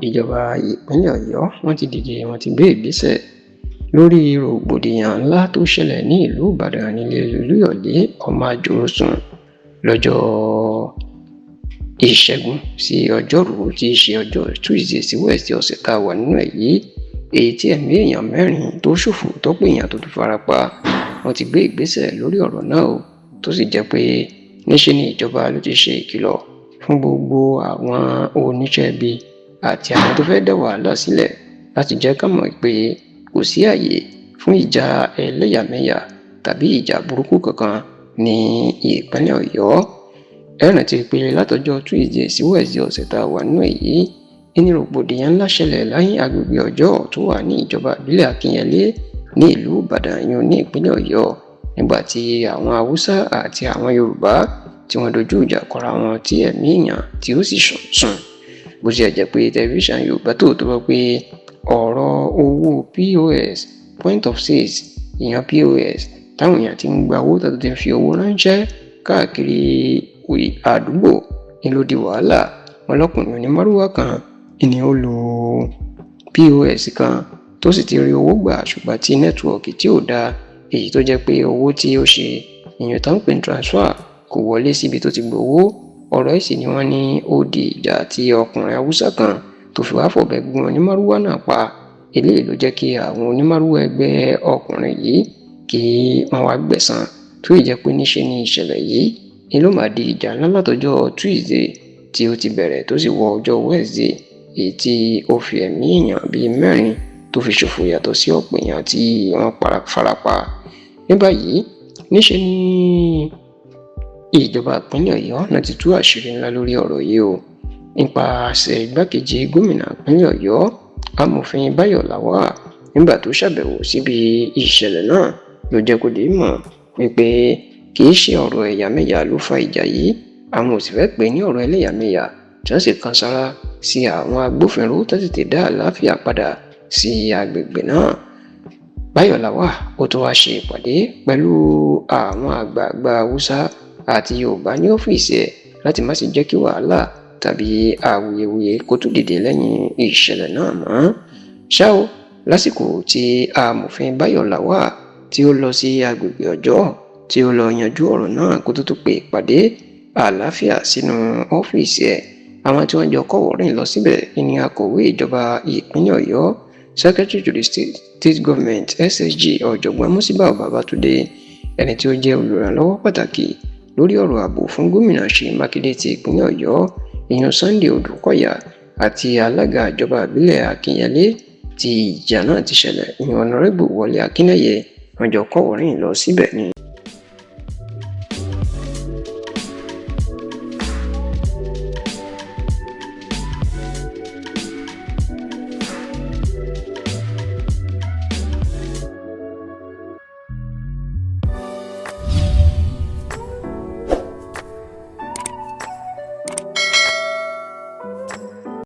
ìjọba ìpínlẹ̀ Ọ̀yọ́ wọ́n ti dìde wọ́n ti gbé ìgbésẹ̀ lórí rògbòdìyàn ńlá tó ṣẹlẹ̀ ní ìlú Ìbàdàn nílé Olúyọ̀lé ọmọ àjòròsùn lọ́jọ́ Ìṣẹ́gun sí ọjọ́rùú tí í ṣe ọjọ́ Tuesday sí Wednesday ọ̀sẹ̀ tá a wà nínú ẹ̀ yìí, èyí tí ẹ̀mí èèyàn mẹ́rin tó ṣòfò tọ́pọ̀ èèyàn tó tún farapa. Wọ́n ti gbé ìgbésẹ̀ lórí ọ̀rọ̀ náà o, tó sì jẹ́ pé níṣe ni ìjọba ló ti ṣe ìkìlọ̀ fún gbogbo àwọn oníṣẹ́ ibi àti àwọn tó fẹ́ dá wàhálà sílẹ̀ láti jẹ́ ká mọ̀ pé kò sí àyè fún ìjà ẹlẹ́yàmẹ̀yà tàbí ìjà burúkú kankan ní ìpínlẹ̀ Ọ̀yọ́. Ẹ rántí pé látọjọ́ Tuesday sí Wednesday ọ̀sẹ̀ tá a wà nínú èyí ní rògbòdìyàn ńlá ṣẹlẹ̀ láyé agbègbè Ọjọ́ tó wà ní ìjọba ìbílẹ̀ Akínyẹlé ní ìlú Ìbàdàn yìí ní ìpínlẹ̀ Ọ̀yọ́, nígbà tí àwọn Haúsá àti àwọn Yorùbá tí wọ́n dojú ìjà kọra wọn tí ẹ̀mí èèyàn tí ó sì sùn. Bó ṣe jẹ́ pé tẹlifíṣàn Yorùbá Tòótọ́ gbọ́ pé ọ̀rọ̀ owó POS point of sales ìyẹn POS táwọn èèyàn ti ń gba owó tó ti fi owó ránṣẹ́ káàkiri àdúgbò ní ló di wàhálà. Wọn lọ́kùnrin onímárúwá kan ni ó lo POS kan tó sì ti rí owó gbà ṣùgbọ́n tí nẹ́tíwọ̀kì tí ò dáa, èyí tó jẹ́ pé owó tí ó ṣe ìyẹn tó ń pè ní transfer kò wọlé síbi tó ti gbowó. Ọ̀rọ̀ yìí sì ni wọ́n ní ó di ìjà tí ọkùnrin Haúsá kan tó fi wá fọ̀bẹ gún onímárúwá náà pa. Eléyìí ló jẹ́ kí àwọn onímárúwá ẹgbẹ́ ọkùnrin yìí kí wọ́n wá gbẹ̀san, tó yìí jẹ́ pé níṣe ni ìṣẹ̀lẹ̀ yìí ni ló máa di ìjà ńlá látọjọ́ Tuesday tí ó ti bẹ̀rẹ̀ tó sì wọ ọjọ́ Wednesday, èyí tí ó fi ẹ̀mí èèyàn bíi mẹ́rin tó fi ṣòfò yàtọ̀ sí ọ̀pọ̀ èèyàn tí wọ́n farapa. Ní báyìí níṣe ni ìjọba ìpínlẹ̀ Ọ̀yọ́ náà ti tú àṣírí ńlá lórí ọ̀rọ̀ yìí o, nípasẹ̀ igbákejì gómìnà ìpínlẹ̀ Ọ̀yọ́ amòfin Báyọ̀ Lawal. Nígbà tó ṣàbẹ̀wò síbi ìṣẹ̀lẹ̀ náà ló jẹ́ kó di mọ̀ wípé kì í ṣe ọ̀rọ̀ ẹ̀yàmẹ̀yà ló fa ìjà yìí, àwọn ò sì fẹ́ pè ní ọ̀rọ̀ ẹlẹ́yàmẹ̀yà, tí wọ́n sì kan sára sí àwọn agbófinró tó tètè dá àlàáfíà padà sí agbègbè náà. Báyọ̀ Lawal ó tún wá ṣe ìpàdé pẹ̀lú àwọn àgbààgbà Haúsá àti Yorùbá ní ọ́fíìsì ẹ̀ láti má sì jẹ́ kí wàhálà tàbí awuyewuye kó tún dìde lẹ́yìn ìṣẹ̀lẹ̀ náà mọ́. Ṣá o, lásìkò tí amòfin Báyọ̀ Lawal tí ó lọ sí agbègbè Ọjọ́ tí ó lọ yanjú ọ̀rọ̀ náà kó tó pe ìpàdé àlàáfíà sínú ọ́fíìsì ẹ̀, àwọn tí wọ́n jọ kọ́wọ̀ọ́rìn lọ síbẹ̀ ní akọ̀wé ìjọba ìpínlẹ̀ Ọ̀yọ́ Secretary to the State Government SSG ọ̀jọ̀gbọ́n Musibau Babatunde, ẹni tí ó jẹ́ olùrànlọ́wọ́ pàtàkì lórí ọ̀rọ̀ ààbò fún gómìnà Ṣèyí Mákindé ti ìpínlẹ̀ Ọ̀yọ́ ìyẹn Sunday Odùkọ̀yà àti alága ìjọba ìbílẹ̀ Akínyẹlé tí ìjà náà ti ṣẹlẹ̀ ìyẹn Honorable Wọlé Akínlẹ́yẹ. Wọ́n jọ kọ́wọ̀ọ́rìn lọ síbẹ̀ ni.